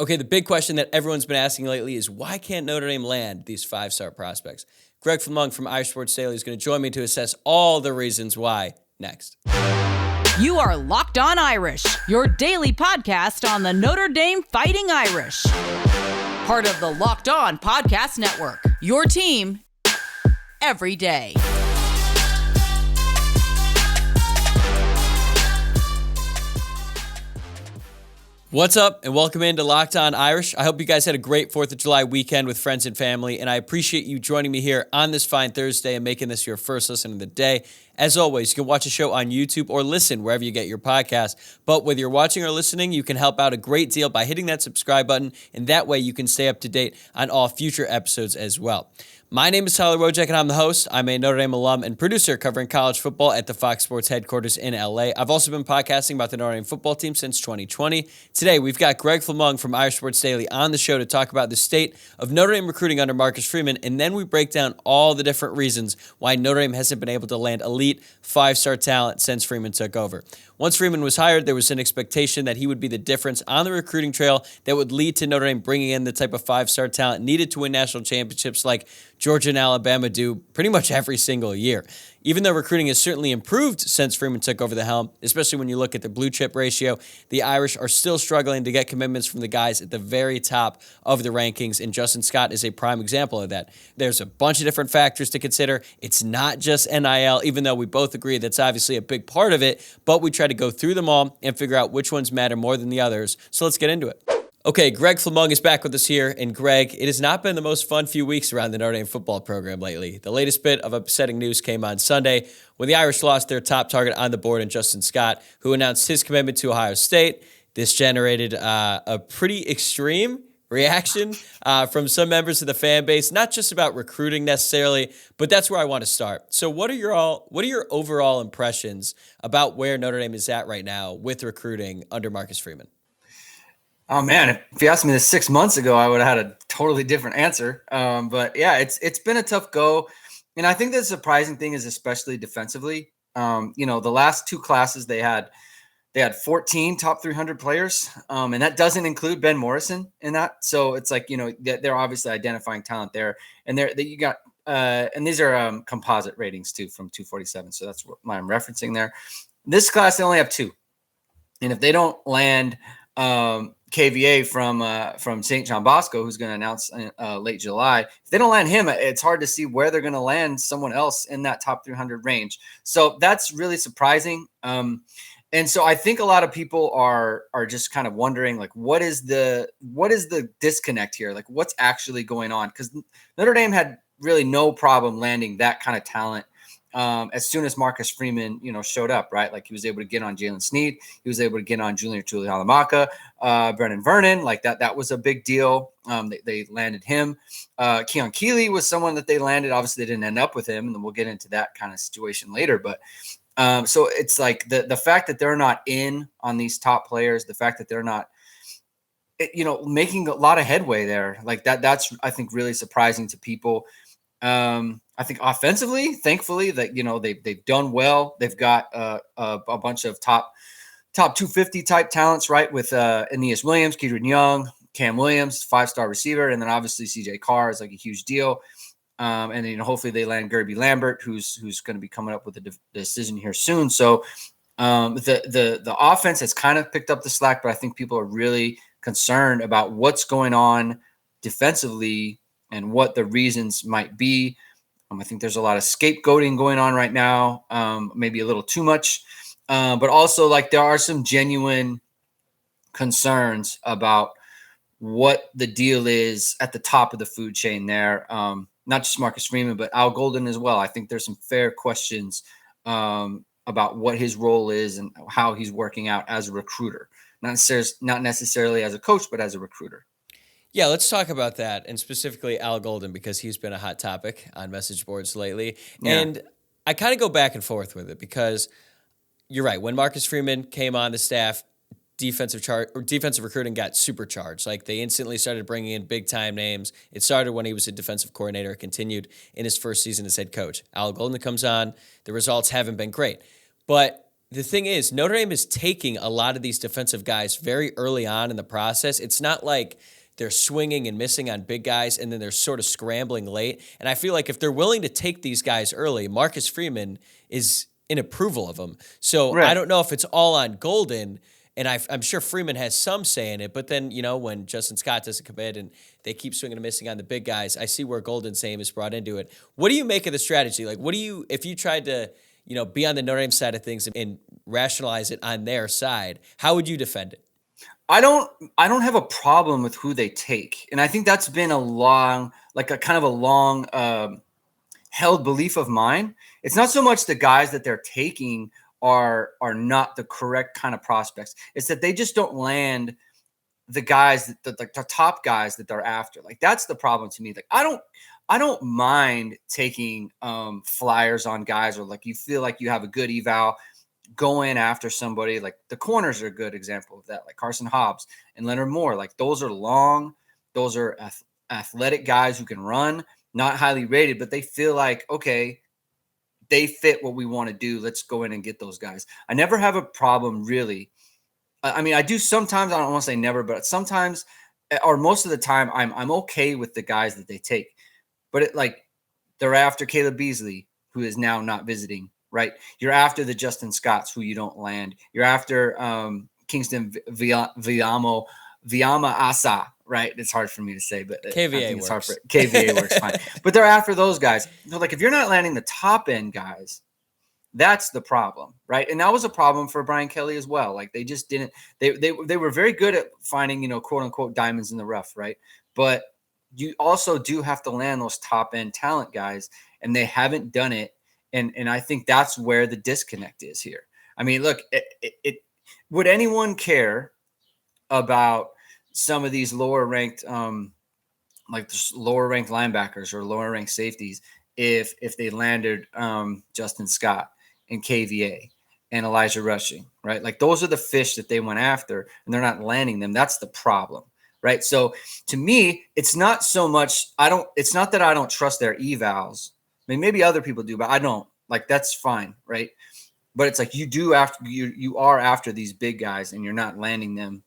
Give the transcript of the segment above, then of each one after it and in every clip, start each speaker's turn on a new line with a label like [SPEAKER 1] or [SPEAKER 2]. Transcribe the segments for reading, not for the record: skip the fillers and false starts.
[SPEAKER 1] Okay, the big question that everyone's been asking lately is why can't Notre Dame land these five-star prospects? Greg Flammang from Irish Sports Daily is going to join me to assess all the reasons why next.
[SPEAKER 2] You are Locked On Irish, your daily podcast on the Notre Dame Fighting Irish. Part of the Locked On Podcast Network, your team every day.
[SPEAKER 1] What's up, and welcome into Locked On Irish. I hope you guys had a great 4th of July weekend with friends and family, and I appreciate you joining me here on this fine Thursday and making this your first listen of the day. As always, you can watch the show on YouTube or listen wherever you get your podcast. But whether you're watching or listening, you can help out a great deal by hitting that subscribe button, and that way you can stay up to date on all future episodes as well. My name is Wojciak, and I'm the host. I'm a Notre Dame alum and producer covering college football at the Fox Sports headquarters in LA. I've also been podcasting about the Notre Dame football team since 2020. Today, we've got Greg Flammang from Irish Sports Daily on the show to talk about the state of Notre Dame recruiting under Marcus Freeman, and then we break down all the different reasons why Notre Dame hasn't been able to land elite five-star talent since Freeman took over. Once Freeman was hired, there was an expectation that he would be the difference on the recruiting trail that would lead to Notre Dame bringing in the type of five-star talent needed to win national championships like Georgia and Alabama do pretty much every single year. Even though recruiting has certainly improved since Freeman took over the helm, especially when you look at the blue chip ratio, the Irish are still struggling to get commitments from the guys at the very top of the rankings, and Justin Scott is a prime example of that. There's a bunch of different factors to consider. It's not just NIL, even though we both agree that's obviously a big part of it, but we try to go through them all and figure out which ones matter more than the others. So let's get into it. Okay, Greg Flammang is back with us here, and Greg, it has not been the most fun few weeks around the Notre Dame football program lately. The latest bit of upsetting news came on Sunday when the Irish lost their top target on the board in Justin Scott, who announced his commitment to Ohio State. This generated a pretty extreme reaction from some members of the fan base, not just about recruiting necessarily, but that's where I want to start. So what are your overall impressions about where Notre Dame is at right now with recruiting under Marcus Freeman?
[SPEAKER 3] Oh man, if you asked me this 6 months ago, I would have had a totally different answer. But yeah, it's been a tough go. And I think the surprising thing is especially defensively. The last two classes they had 14 top 300 players. And that doesn't include Ben Morrison in that. So it's like, they're obviously identifying talent there. And and these are composite ratings too from 247. So that's what I'm referencing there. This class, they only have two. And if they don't land KVA from St. John Bosco, who's going to announce late July. If they don't land him, it's hard to see where they're going to land someone else in that top 300 range. So that's really surprising. And so I think a lot of people are just kind of wondering, like, what is the disconnect here? Like, what's actually going on? Because Notre Dame had really no problem landing that kind of talent. As soon as Marcus Freeman, showed up, right? Like he was able to get on Jalen Sneed. He was able to get on Julian Tuihalamaka, Brennan Vernon. Like that was a big deal. They landed him. Keon Keeley was someone that they landed. Obviously, they didn't end up with him, and then we'll get into that kind of situation later. But so it's like the fact that they're not in on these top players, the fact that they're not, making a lot of headway there, like that's, I think, really surprising to people. I think offensively, thankfully, that they've done well. They've got a bunch of top 250 type talents, right? With Aeneas Williams, Kedron Young, Cam Williams, 5-star receiver, and then obviously CJ Carr is like a huge deal. And then hopefully they land Gerby Lambert, who's going to be coming up with a decision here soon. So the offense has kind of picked up the slack, but I think people are really concerned about what's going on defensively and what the reasons might be. I think there's a lot of scapegoating going on right now, maybe a little too much. But also, like, there are some genuine concerns about what the deal is at the top of the food chain there. Not just Marcus Freeman, but Al Golden as well. I think there's some fair questions about what his role is and how he's working out as a recruiter. Not necessarily as a coach, but as a recruiter.
[SPEAKER 1] Yeah, let's talk about that, and specifically Al Golden, because he's been a hot topic on message boards lately. Yeah. And I kind of go back and forth with it because you're right. When Marcus Freeman came on the staff, defensive recruiting got supercharged. Like, they instantly started bringing in big-time names. It started when he was a defensive coordinator. It continued in his first season as head coach. Al Golden comes on. The results haven't been great. But the thing is, Notre Dame is taking a lot of these defensive guys very early on in the process. It's not like they're swinging and missing on big guys and then they're sort of scrambling late. And I feel like if they're willing to take these guys early, Marcus Freeman is in approval of them. So
[SPEAKER 3] Right.
[SPEAKER 1] I don't know if it's all on Golden, and I'm sure Freeman has some say in it. But then, when Justin Scott doesn't commit and they keep swinging and missing on the big guys, I see where Golden's name is brought into it. What do you make of the strategy? Like, if you tried to be on the Notre Dame side of things and rationalize it on their side, how would you defend it?
[SPEAKER 3] I don't have a problem with who they take. And I think that's been a long held belief of mine. It's not so much the guys that they're taking are not the correct kind of prospects. It's that they just don't land the guys the top guys that they're after. Like, that's the problem to me. Like, I don't mind taking flyers on guys, or like you feel like you have a good eval, go in after somebody. Like, the corners are a good example of that, like Carson Hobbs and Leonard Moore. Like, those are long, those are athletic guys who can run, not highly rated, but they feel like, okay, they fit what we want to do. Let's go in and get those guys. I never have a problem, really. I mean, I do sometimes. I don't want to say never, but sometimes, or most of the time, I'm okay with the guys that they take. But they're after Caleb Beasley, who is now not visiting, right? You're after the Justin Scotts, who you don't land. You're after Kingston Viama Asa, right? It's hard for me to say, but
[SPEAKER 1] KVA works.
[SPEAKER 3] KVA works fine. But they're after those guys. So, like, if you're not landing the top end guys, that's the problem, right? And that was a problem for Brian Kelly as well. Like, they just didn't. They were very good at finding, quote unquote, diamonds in the rough, right? But you also do have to land those top end talent guys, and they haven't done it. And I think that's where the disconnect is here. I mean, look, would anyone care about some of these lower ranked, like the lower ranked linebackers or lower ranked safeties if they landed Justin Scott and KVA and Elijah Rushing, right? Like, those are the fish that they went after, and they're not landing them. That's the problem, right? So to me, it's not so much, it's not that I don't trust their evals. I mean, maybe other people do, but I don't. Like, that's fine, right? But it's like, you are after these big guys, and you're not landing them,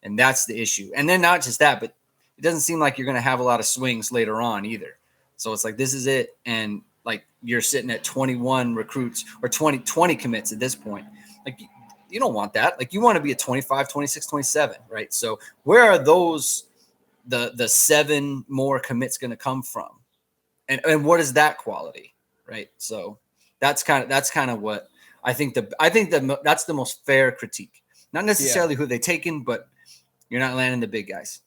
[SPEAKER 3] and that's the issue. And then not just that, but it doesn't seem like you're going to have a lot of swings later on either. So it's like, this is it, and like, you're sitting at 21 recruits or 20 commits at this point. Like, you don't want that. Like, you want to be at 25, 26, 27, right? So where are those the 7 more commits going to come from? And what is that quality, right? So that's kind of what I think that's the most fair critique. Not necessarily who they taken, but you're not landing the big guys.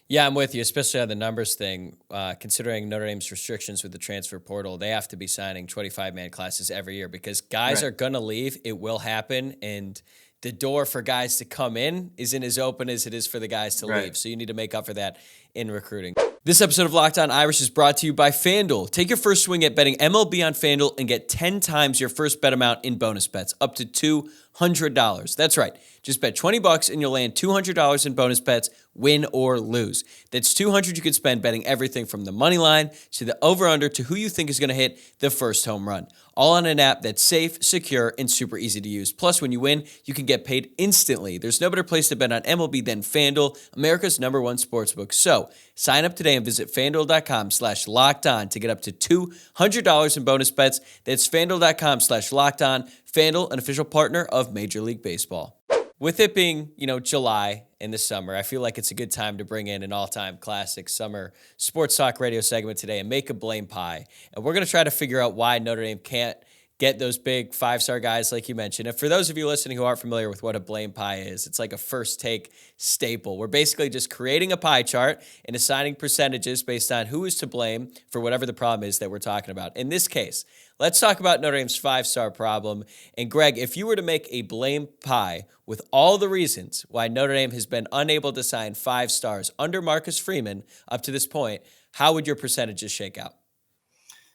[SPEAKER 1] Yeah, I'm with you, especially on the numbers thing. Considering Notre Dame's restrictions with the transfer portal, they have to be signing 25-man classes every year because guys are going to leave. It will happen, and the door for guys to come in isn't as open as it is for the guys to leave. So you need to make up for that in recruiting. This episode of Locked On Irish is brought to you by FanDuel. Take your first swing at betting MLB on FanDuel and get 10 times your first bet amount in bonus bets, up to $200. That's right. Just bet $20 and you'll land $200 in bonus bets, win or lose. That's $200 you could spend betting everything from the money line to the over-under to who you think is going to hit the first home run. All on an app that's safe, secure, and super easy to use. Plus, when you win, you can get paid instantly. There's no better place to bet on MLB than FanDuel, America's #1 sportsbook. So, sign up today and visit FanDuel.com/lockedon to get up to $200 in bonus bets. That's FanDuel.com/lockedon. FanDuel, an official partner of Major League Baseball. With it being, July in the summer, I feel like it's a good time to bring in an all-time classic summer sports talk radio segment today and make a blame pie. And we're going to try to figure out why Notre Dame can't get those big 5-star guys like you mentioned. And for those of you listening who aren't familiar with what a blame pie is, it's like a first take staple. We're basically just creating a pie chart and assigning percentages based on who is to blame for whatever the problem is that we're talking about. In this case, let's talk about Notre Dame's 5-star problem. And Greg, if you were to make a blame pie with all the reasons why Notre Dame has been unable to sign 5 stars under Marcus Freeman up to this point, how would your percentages shake out?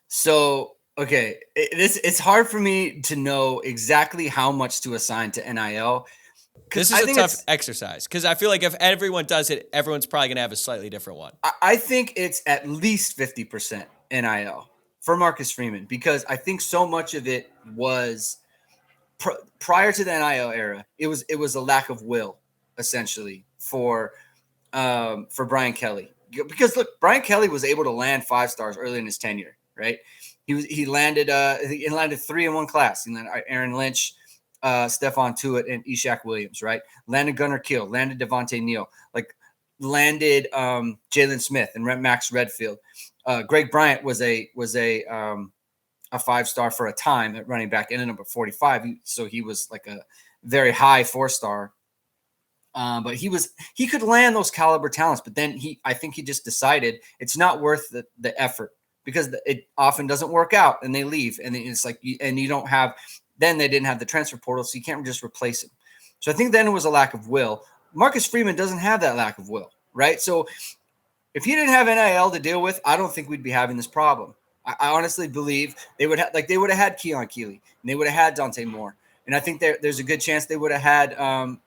[SPEAKER 3] So, okay, it's hard for me to know exactly how much to assign to NIL.
[SPEAKER 1] This is a tough exercise because I feel like if everyone does it, everyone's probably going to have a slightly different one.
[SPEAKER 3] I think it's at least 50% NIL for Marcus Freeman because I think so much of it was prior to the NIL era, it was a lack of will essentially for Brian Kelly, because look, Brian Kelly was able to land 5 stars early in his tenure, right? He landed 3 in one class. He landed Aaron Lynch, Stephon Tuitt, and Ishak Williams, right? Landed Gunnar Kiel, landed Devontae Neal, landed Jalen Smith and Max Redfield. Greg Bryant was a 5-star for a time at running back, ended up at 45. So he was like a very high 4-star. But he could land those caliber talents, but then I think he just decided it's not worth the effort, because it often doesn't work out and they leave, and it's like, and you don't have, then they didn't have the transfer portal, so you can't just replace him. So I think then it was a lack of will. Marcus Freeman doesn't have that lack of will, right? So if he didn't have NIL to deal with, I don't think we'd be having this problem. I honestly believe they would have had Keon Keeley, and they would have had Dante Moore. And I think there's a good chance they would have had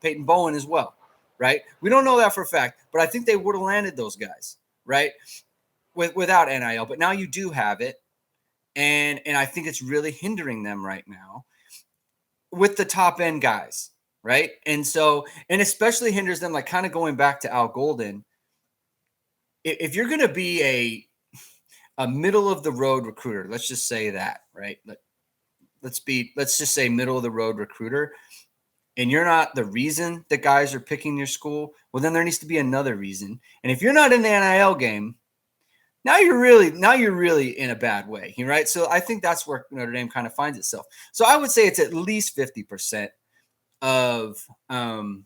[SPEAKER 3] Peyton Bowen as well, right? We don't know that for a fact, but I think they would have landed those guys, right? Without NIL. But now you do have it, and I think it's really hindering them right now with the top end guys, right? And so, and especially hinders them, like kind of going back to Al Golden. If you're going to be a middle of the road recruiter, let's just say that, right? Let's just say middle of the road recruiter, and you're not the reason that guys are picking your school, well, then there needs to be another reason. And if you're not in the NIL game, now you're really in a bad way, right? So I think that's where Notre Dame kind of finds itself. So I would say it's at least 50% of the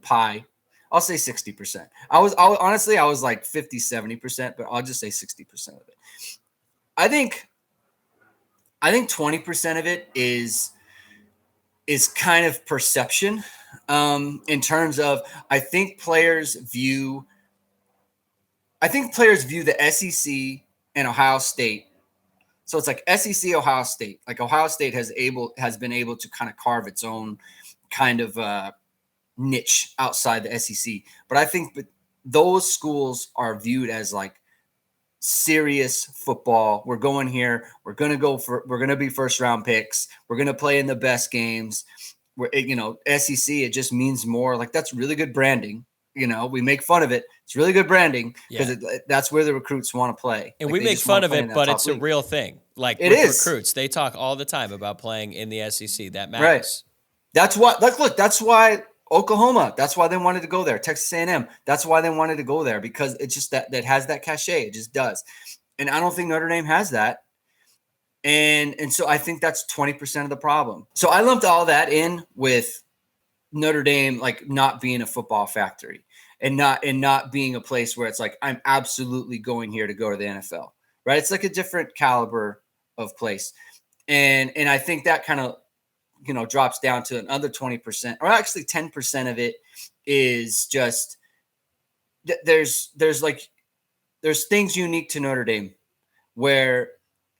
[SPEAKER 3] pie. I'll say 60%. I was like 50, 70%, but I'll just say 60% of it. I think 20% of it is kind of perception, in terms of, I think players view the SEC and Ohio State. So it's like SEC, Ohio State. Like Ohio State has been able to kind of carve its own kind of niche outside the SEC. But I think those schools are viewed as like serious football. We're going here. We're going to be first round picks. We're going to play in the best games. SEC, it just means more. Like, that's really good branding. We make fun of it. It's really good branding because that's where the recruits want to play.
[SPEAKER 1] And we make fun of it, but it's a real thing. Like, with recruits, they talk all the time about playing in the SEC. That matters.
[SPEAKER 3] Right. That's what. Look, that's why Oklahoma. That's why they wanted to go there. Texas A&M. That's why they wanted to go there, because it's just that has that cachet. It just does. And I don't think Notre Dame has that. And so I think that's 20% of the problem. So I lumped all that in with Notre Dame, like, not being a football factory and not being a place where it's like, I'm absolutely going here to go to the NFL, right? It's like a different caliber of place. And I think that kind of, drops down to another 20%, or actually 10% of it is just, there's things unique to Notre Dame where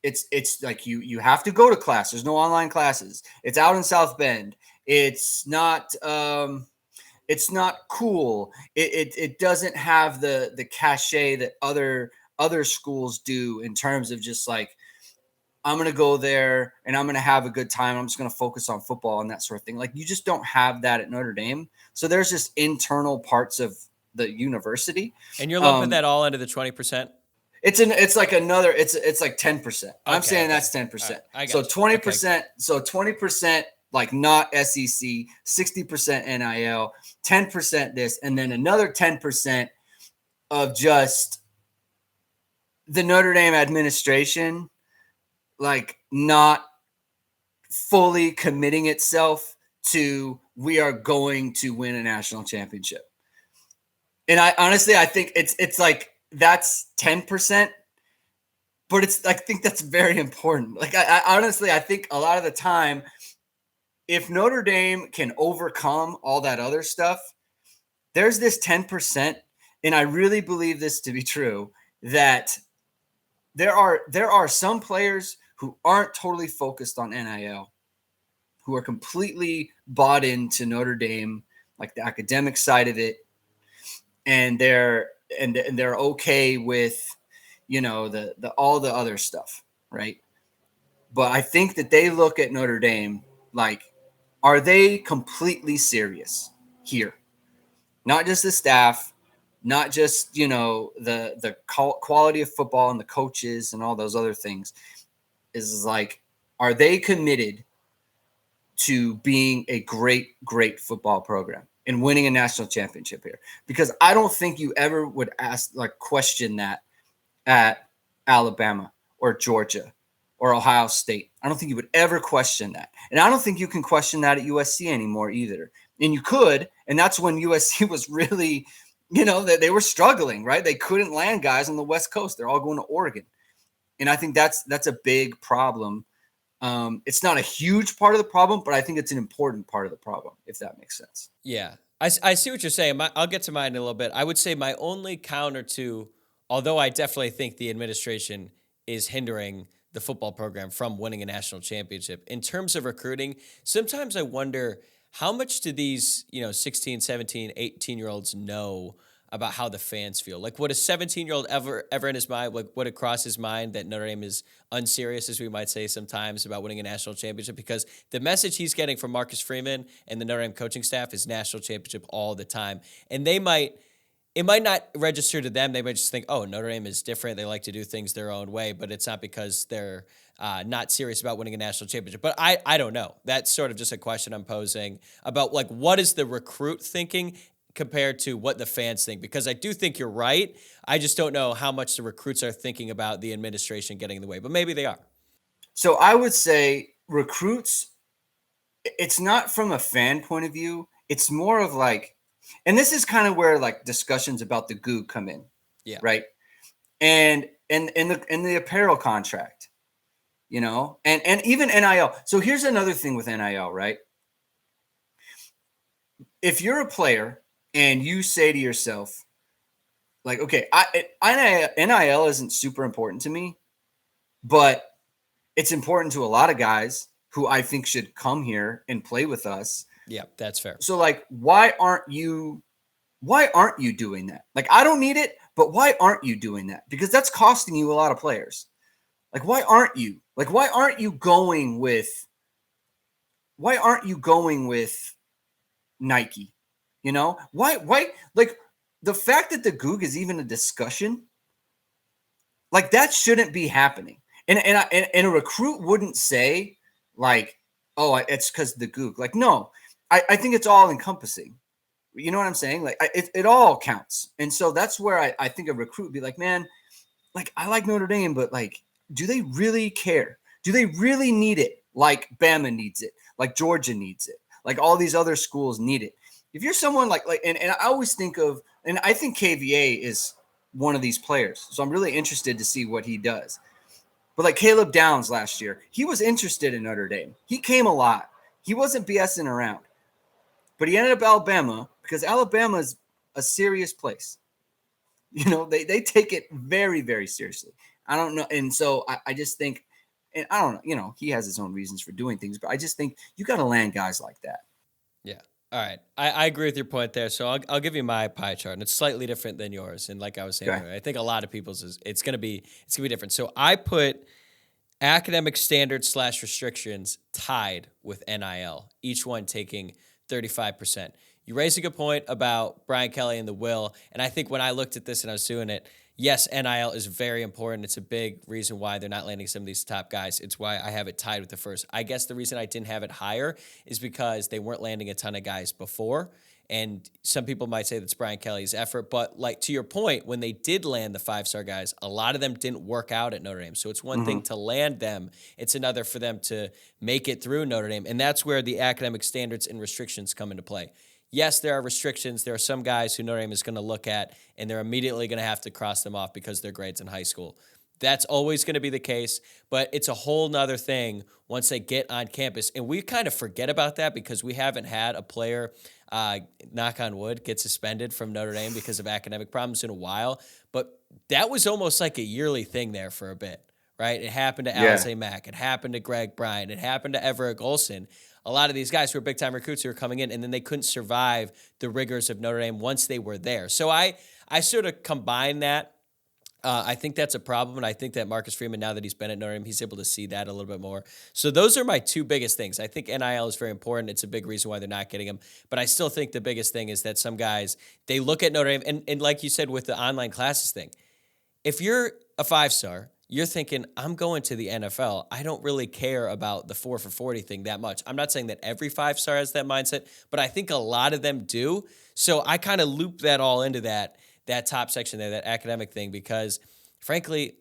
[SPEAKER 3] it's like you have to go to class. There's no online classes. It's out in South Bend. It's not cool. It doesn't have the cachet that other schools do in terms of just like, I'm going to go there and I'm going to have a good time. I'm just going to focus on football and that sort of thing. Like, you just don't have that at Notre Dame. So there's just internal parts of the university. And
[SPEAKER 1] you're lumping that all into the 20%?
[SPEAKER 3] It's like 10%. Okay, I'm saying that's 10%. Right, so 20%. Okay. So 20%, like, not SEC, 60% NIL, 10% this, and then another 10% of just the Notre Dame administration, like, not fully committing itself to, we are going to win a national championship. And I think it's like, that's 10%, but I think that's very important. Like, I honestly think a lot of the time, if Notre Dame can overcome all that other stuff, there's this 10%, and I really believe this to be true, that there are some players who aren't totally focused on NIL, who are completely bought into Notre Dame, like the academic side of it, and they're okay with, the all the other stuff, right? But I think that they look at Notre Dame like, are they completely serious here? Not just the staff, not just, the quality of football and the coaches and all those other things. Is like, are they committed to being a great, great football program and winning a national championship here? Because I don't think you ever would question that at Alabama or Georgia or Ohio State. I don't think you would ever question that. And I don't think you can question that at USC anymore either. And you could, and that's when USC was really, that they were struggling, right? They couldn't land guys on the West Coast. They're all going to Oregon. And I think that's a big problem. It's not a huge part of the problem, but I think it's an important part of the problem, if that makes sense.
[SPEAKER 1] Yeah, I see what you're saying. I'll get to mine in a little bit. I would say my only counter to, although I definitely think the administration is hindering the football program from winning a national championship, in terms of recruiting, sometimes I wonder how much do these, 16, 17, 18-year-olds know about how the fans feel? Like, would a 17-year-old ever in his mind, would it cross his mind that Notre Dame is unserious, as we might say sometimes, about winning a national championship? Because the message he's getting from Marcus Freeman and the Notre Dame coaching staff is national championship all the time. And it might not register to them. They might just think, oh, Notre Dame is different. They like to do things their own way, but it's not because they're not serious about winning a national championship. But I don't know. That's sort of just a question I'm posing about, what is the recruit thinking compared to what the fans think? Because I do think you're right. I just don't know how much the recruits are thinking about the administration getting in the way, but maybe they are.
[SPEAKER 3] So I would say recruits, it's not from a fan point of view. It's more of and this is kind of where discussions about the GOO come in.
[SPEAKER 1] Yeah.
[SPEAKER 3] Right. And the apparel contract, and even NIL. So here's another thing with NIL, right? If you're a player and you say to yourself, okay, NIL isn't super important to me, but it's important to a lot of guys who I think should come here and play with us.
[SPEAKER 1] Yeah, that's fair.
[SPEAKER 3] So why aren't you doing that? I don't need it, but why aren't you doing that? Because that's costing you a lot of players. Why aren't you? Why aren't you going with Nike? Why the fact that the Goog is even a discussion, that shouldn't be happening. And a recruit wouldn't say oh, it's because the Goog. No, I think it's all encompassing. You know what I'm saying? It all counts. And so that's where I think a recruit would be man, I like Notre Dame, but do they really care? Do they really need it? Bama needs it, Georgia needs it, all these other schools need it. If you're someone and I always think of, and I think KVA is one of these players. So I'm really interested to see what he does. But Caleb Downs last year, he was interested in Notre Dame. He came a lot. He wasn't BSing around. But he ended up Alabama because Alabama is a serious place. They take it very, very seriously. I don't know. And so I just think, and I don't know, he has his own reasons for doing things, but I just think you got to land guys like that.
[SPEAKER 1] Yeah. All right. I agree with your point there. So I'll give you my pie chart, and it's slightly different than yours. And like I was saying,
[SPEAKER 3] okay,
[SPEAKER 1] I think a lot of people's it's going to be different. So I put academic standards / restrictions tied with NIL, each one taking 35%. You raise a good point about Brian Kelly and the will. And I think when I looked at this and I was doing it, yes, NIL is very important. It's a big reason why they're not landing some of these top guys. It's why I have it tied with the first. I guess the reason I didn't have it higher is because they weren't landing a ton of guys before. And some people might say that's Brian Kelly's effort. But to your point, when they did land the 5-star guys, a lot of them didn't work out at Notre Dame. So it's one thing to land them. It's another for them to make it through Notre Dame. And that's where the academic standards and restrictions come into play. Yes, there are restrictions. There are some guys who Notre Dame is going to look at, and they're immediately going to have to cross them off because their grades in high school. That's always going to be the case, but it's a whole nother thing once they get on campus. And we kind of forget about that because we haven't had a player, knock on wood, get suspended from Notre Dame because of academic problems in a while. But that was almost like a yearly thing there for a bit, right? It happened to Alizé Mack. It happened to Greg Bryant. It happened to Everett Golson. A lot of these guys who are big-time recruits who are coming in, and then they couldn't survive the rigors of Notre Dame once they were there. So I sort of combine that. I think that's a problem, and I think that Marcus Freeman, now that he's been at Notre Dame, he's able to see that a little bit more. So those are my two biggest things. I think NIL is very important. It's a big reason why they're not getting him. But I still think the biggest thing is that some guys, they look at Notre Dame, and like you said with the online classes thing, if you're a 5-star, you're thinking, I'm going to the NFL. I don't really care about the 4 for 40 thing that much. I'm not saying that every 5-star has that mindset, but I think a lot of them do. So I kind of loop that all into that top section there, that academic thing, because frankly,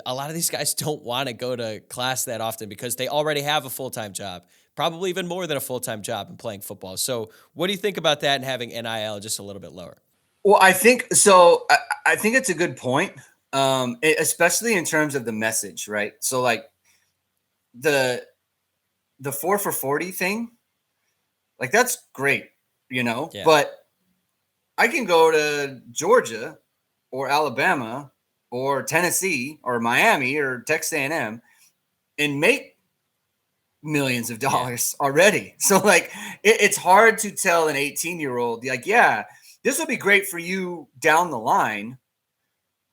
[SPEAKER 1] a lot of these guys don't want to go to class that often because they already have a full-time job, probably even more than a full-time job in playing football. So what do you think about that and having NIL just a little bit lower?
[SPEAKER 3] Well, I think so. I think it's a good point, especially in terms of the message, right? So like the 4 for 40 thing, like that's great, yeah. But I can go to Georgia or Alabama or Tennessee or Miami or Texas A&M and make millions of dollars already. So like it's hard to tell an 18-year-old like, yeah, this will be great for you down the line,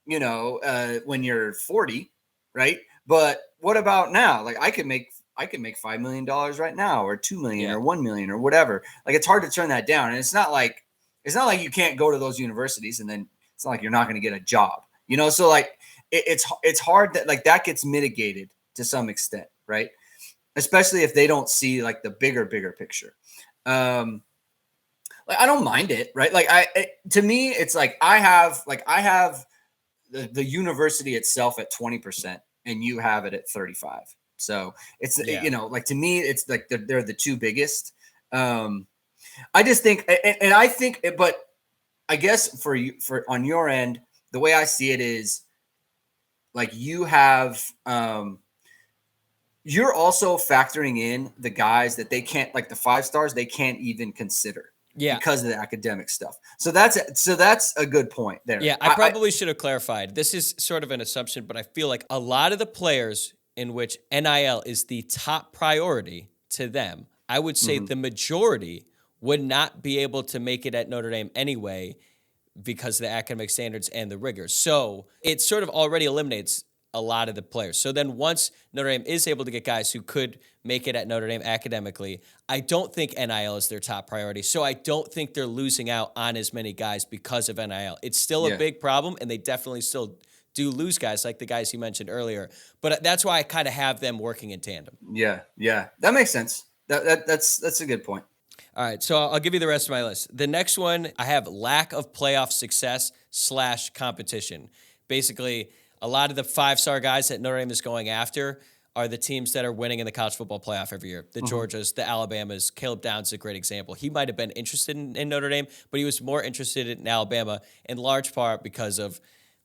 [SPEAKER 3] when you're 40, right? But what about now? Like I could make $5 million right now, or $2 million or $1 million or whatever. Like it's hard to turn that down. And it's not like you can't go to those universities and then it's not like you're not going to get a job, So like it's hard that like that gets mitigated to some extent, right? Especially if they don't see like the bigger picture. Like I don't mind it, right? Like to me, it's like I have the university itself at 20% and you have it at 35. So it's like to me, it's like they're the two biggest. I just think, and I think, but I guess for on your end, the way I see it is like you have, you're also factoring in the guys that they can't, like the 5-stars, they can't even consider because of the academic stuff. So that's a good point there.
[SPEAKER 1] Yeah. I probably should have clarified. This is sort of an assumption, but I feel like a lot of the players in which NIL is the top priority to them, I would say the majority would not be able to make it at Notre Dame anyway because of the academic standards and the rigor. So it sort of already eliminates a lot of the players. So then once Notre Dame is able to get guys who could make it at Notre Dame academically, I don't think NIL is their top priority. So I don't think they're losing out on as many guys because of NIL. It's still a big problem, and they definitely still do lose guys like the guys you mentioned earlier. But that's why I kind of have them working in tandem.
[SPEAKER 3] Yeah. That makes sense. That's a good point.
[SPEAKER 1] All right, so I'll give you the rest of my list. The next one, I have lack of playoff success / competition. Basically, a lot of the 5-star guys that Notre Dame is going after are the teams that are winning in the college football playoff every year. The Georgias, the Alabamas. Caleb Downs is a great example. He might have been interested in Notre Dame, but he was more interested in Alabama in large part because of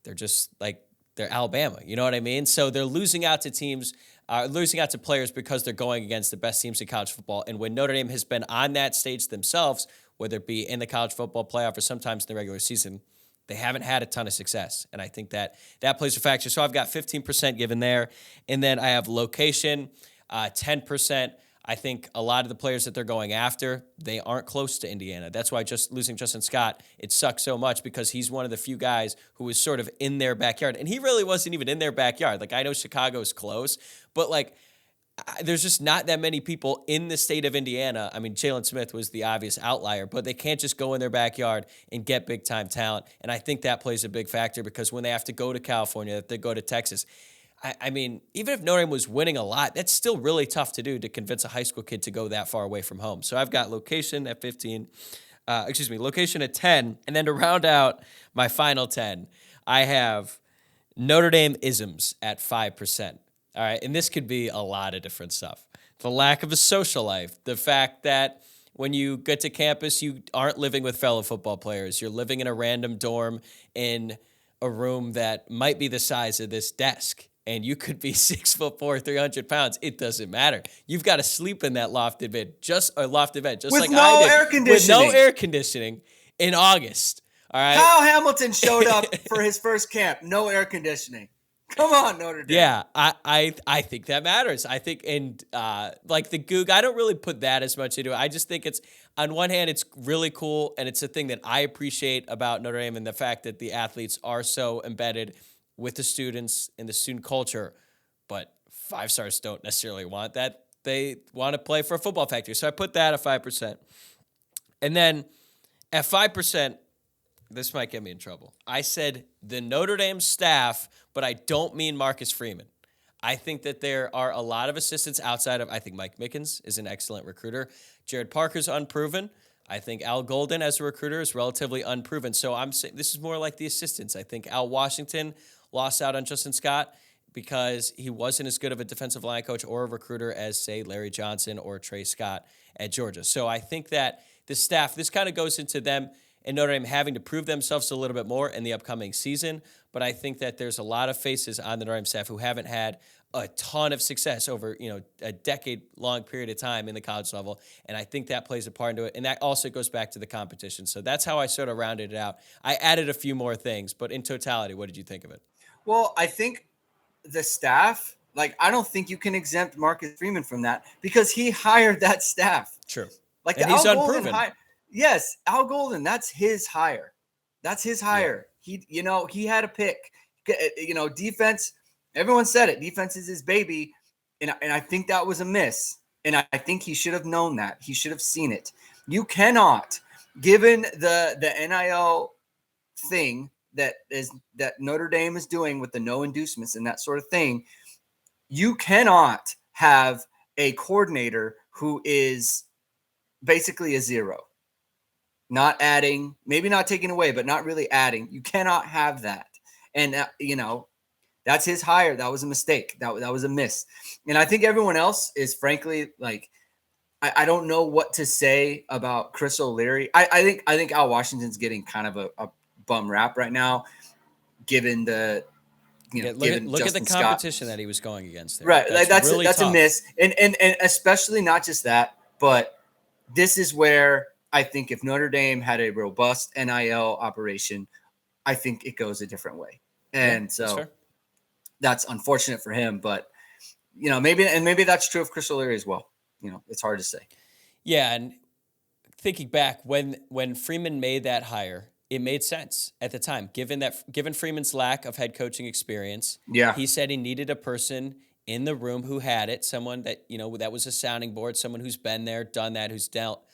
[SPEAKER 1] they're Alabama. You know what I mean? So they're losing out to teams, losing out to players because they're going against the best teams in college football. And when Notre Dame has been on that stage themselves, whether it be in the college football playoff or sometimes in the regular season, they haven't had a ton of success. And I think that plays a factor. So I've got 15% given there. And then I have location, 10%. I think a lot of the players that they're going after, they aren't close to Indiana. That's why just losing Justin Scott, it sucks so much because he's one of the few guys who was sort of in their backyard. And he really wasn't even in their backyard. Like, I know Chicago's close, but like, there's just not that many people in the state of Indiana. I mean, Jalen Smith was the obvious outlier, but they can't just go in their backyard and get big-time talent. And I think that plays a big factor because when they have to go to California, if they go to Texas, I mean, even if Notre Dame was winning a lot, that's still really tough to do to convince a high school kid to go that far away from home. So I've got location at 15, location at 10. And then to round out my final 10, I have Notre Dame isms at 5%. All right, and this could be a lot of different stuff. The lack of a social life, the fact that when you get to campus, you aren't living with fellow football players. You're living in a random dorm in a room that might be the size of this desk, and you could be 6'4", 300 pounds. It doesn't matter. You've got to sleep in that lofted bed, just
[SPEAKER 3] with
[SPEAKER 1] like
[SPEAKER 3] no
[SPEAKER 1] I did,
[SPEAKER 3] air conditioning.
[SPEAKER 1] with no air conditioning in August. All right,
[SPEAKER 3] Kyle Hamilton showed up for his first camp, no air conditioning. Come on, Notre Dame.
[SPEAKER 1] Yeah, I think that matters. I think, and like the Goog, I don't really put that as much into it. I just think it's, on one hand, it's really cool, and it's a thing that I appreciate about Notre Dame and the fact that the athletes are so embedded with the students and the student culture, but 5 stars don't necessarily want that. They want to play for a football factory. So I put that at 5%. And then at 5%, this might get me in trouble. I said the Notre Dame staff, but I don't mean Marcus Freeman. I think that there are a lot of assistants outside of, I think Mike Mickens is an excellent recruiter. Jared Parker's unproven. I think Al Golden as a recruiter is relatively unproven. So I'm saying this is more like the assistants. I think Al Washington lost out on Justin Scott because he wasn't as good of a defensive line coach or a recruiter as, say, Larry Johnson or Trey Scott at Georgia. So I think that the staff, this kind of goes into them and Notre Dame having to prove themselves a little bit more in the upcoming season. But I think that there's a lot of faces on the Notre Dame staff who haven't had a ton of success over, a decade-long period of time in the college level. And I think that plays a part into it. And that also goes back to the competition. So that's how I sort of rounded it out. I added a few more things, but in totality, what did you think of it?
[SPEAKER 3] Well, I think the staff, I don't think you can exempt Marcus Freeman from that because he hired that staff.
[SPEAKER 1] True.
[SPEAKER 3] And
[SPEAKER 1] he's unproven.
[SPEAKER 3] Yes, Al Golden, that's his hire. That's his hire. Yeah. He had a pick. Defense, everyone said it. Defense is his baby. And I think that was a miss. And I think he should have known that. He should have seen it. You cannot, given the NIL thing that Notre Dame is doing with the no inducements and that sort of thing, you cannot have a coordinator who is basically a zero. Not adding, maybe not taking away, but not really adding. You cannot have that. And, that's his hire. That was a mistake. That was a miss. And I think everyone else is frankly I don't know what to say about Chris O'Leary. I think Al Washington's getting kind of a bum rap right now, given the
[SPEAKER 1] look at the competition that he was going against there.
[SPEAKER 3] Right. That's
[SPEAKER 1] really
[SPEAKER 3] a miss. And especially not just that, but this is where I think if Notre Dame had a robust NIL operation, I think it goes a different way. And so that's unfortunate for him, but maybe that's true of Chris O'Leary as well. It's hard to say.
[SPEAKER 1] Yeah. And thinking back when Freeman made that hire, it made sense at the time, given Freeman's lack of head coaching experience.
[SPEAKER 3] Yeah.
[SPEAKER 1] He said he needed a person in the room who had it, someone that, that was a sounding board, someone who's been there, done that, who's dealt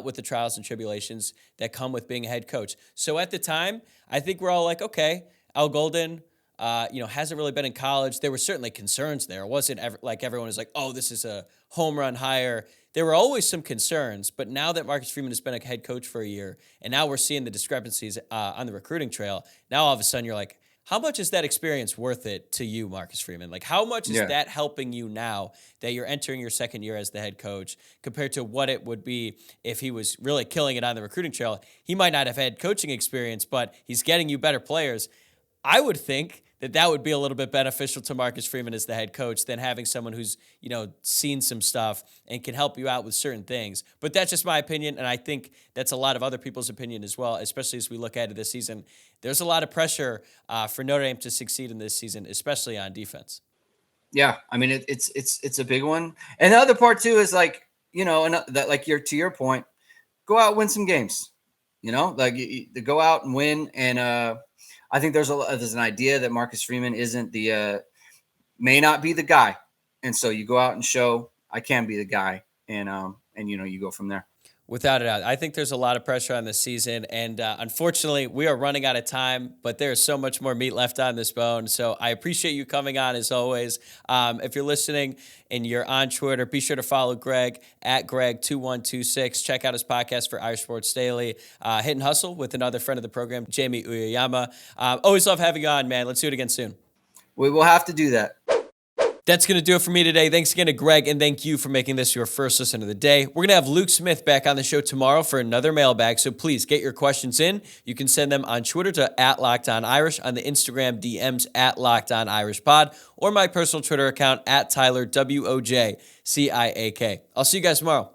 [SPEAKER 1] with the trials and tribulations that come with being a head coach. So at the time, I think we're all like, okay, Al Golden, hasn't really been in college. There were certainly concerns there. It wasn't like everyone was like, oh, this is a home run hire. There were always some concerns, but now that Marcus Freeman has been a head coach for a year, and now we're seeing the discrepancies on the recruiting trail, now all of a sudden you're like, how much is that experience worth it to you, Marcus Freeman? Like, how much is that helping you now that you're entering your second year as the head coach compared to what it would be if he was really killing it on the recruiting trail? He might not have had coaching experience, but he's getting you better players. I would think that would be a little bit beneficial to Marcus Freeman as the head coach than having someone who's, seen some stuff and can help you out with certain things. But that's just my opinion, and I think that's a lot of other people's opinion as well, especially as we look ahead to this season. There's a lot of pressure for Notre Dame to succeed in this season, especially on defense.
[SPEAKER 3] Yeah, I mean it's a big one. And the other part too is to your point, go out and win some games. Go out and win. And I think there's an idea that Marcus Freeman isn't may not be the guy. And so you go out and show I can be the guy, and you go from there.
[SPEAKER 1] Without a doubt. I think there's a lot of pressure on this season, and unfortunately, we are running out of time, but there's so much more meat left on this bone, so I appreciate you coming on as always. If you're listening and you're on Twitter, be sure to follow Greg at Greg2126. Check out his podcast for Irish Sports Daily, Hit and Hustle with another friend of the program, Jamie Uyeyama. Always love having you on, man. Let's do it again soon.
[SPEAKER 3] We will have to do that.
[SPEAKER 1] That's going to do it for me today. Thanks again to Greg, and thank you for making this your first listen of the day. We're going to have Luke Smith back on the show tomorrow for another mailbag, so please get your questions in. You can send them on Twitter to @LockedOnIrish, on the Instagram DMs @LockedOnIrishPod, or my personal Twitter account @TylerWojciak. I'll see you guys tomorrow.